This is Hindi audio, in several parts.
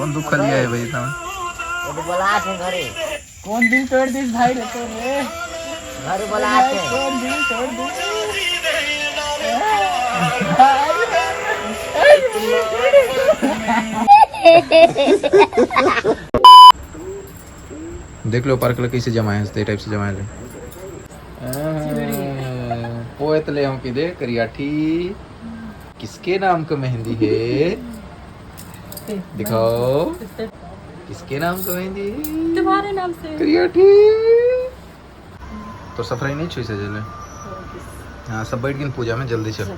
कौन दुख लिया है भाई तुम? ये बोला थे घरे कौन दिल तोड़ दिस भाई रे तो रे घरे बोला थे कौन दिल तोड़ दिस देख लो पार्क कैसे जमा है इस टाइप से जमा है पोएत ले हम की दे करियाठी किसके नाम का मेहंदी है दिखाओ किसके नाम का मेहंदी है तुम्हारे नाम से करियाठी तो सफराई नहीं छुई से जले हाँ सब बैठ गए पूजा में जल्दी चल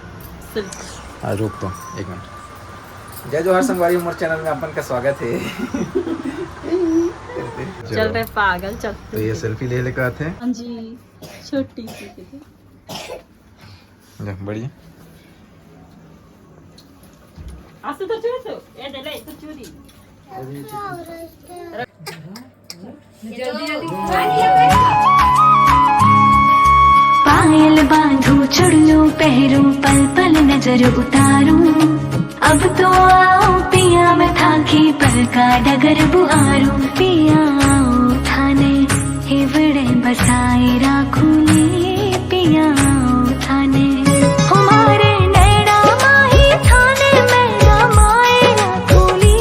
हाँ रुक तो एक मिनट जय जोहार संगवारी उमर चैनल में अपन का स्वागत है चल रहे पागल चल तो ये सेल्फी ले लेकर आते हैं हाँ जी छोटी सी बढ़िया आसु तो चूसो ए दे ले तो चूरी पायल बांधू चुड़ियों पहरूं पल पल नजर उतारूं अब तो आओ पिया मैं थाकी पल का डगर बुआरूं पिया आओ थाने हिवड़े बसाए राखूंगी पिया आओ थाने हमारे नैना माही थाने मेरा माए राखूंगी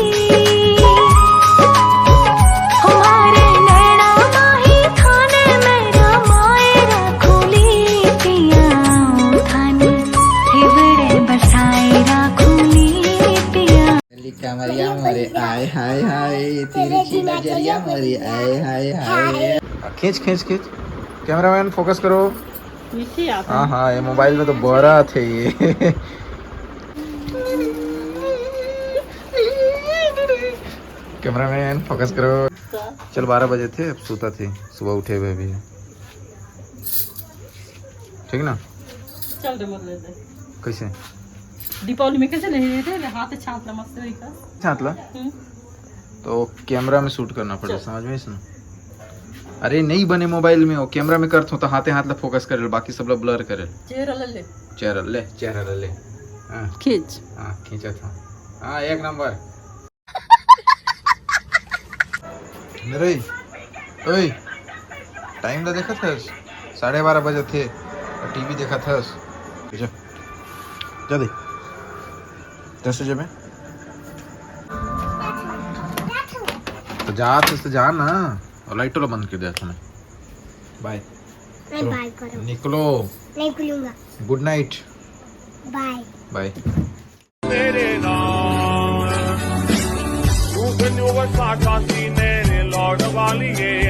हमारे नैना माही थाने मेरा माए राखूंगी पिया आओ थाने हिवड़े बसाए राखूंगी पिया कमरिया मोरे आए हाय हाय तिरछी नजरिया मोरे आए हाय हाय खींच खींच खींच कैमरामैन फोकस करो मीठी आप हाँ हाँ ये मोबाइल में तो बड़ा थे ये कैमरामैन फोकस करो चल 12 बजे थे अब सोता थे सुबह उठे हुए भी ठीक ना चल रे मत ले दे कैसे दीपावली में कैसे नहीं रहे थे हाथ छापला मस्त वही का छातला तो कैमरा में शूट करना पड़ेगा समझ में इसमें अरे नहीं बने मोबाइल में वो कैमरा में करत हो तो हाथे हाथ ला फोकस करे बाकी सब ला ब्लर करे चेहरा ले ले चेहरा ले हाँ खींच हाँ खींचा था हाँ एक नंबर मेरे ओए टाइम ला देखा था 12:30 बजे थे और टीवी देखा था जा जा दे 10 बजे में तो जा ना और लाइट वाला बंद कर दिया था बाय बाय करो निकलो नहीं खुलूंगा गुड नाइट बाय बाय मेरे नाम तू गन्नू वसा कासी मेरे लौट वाली है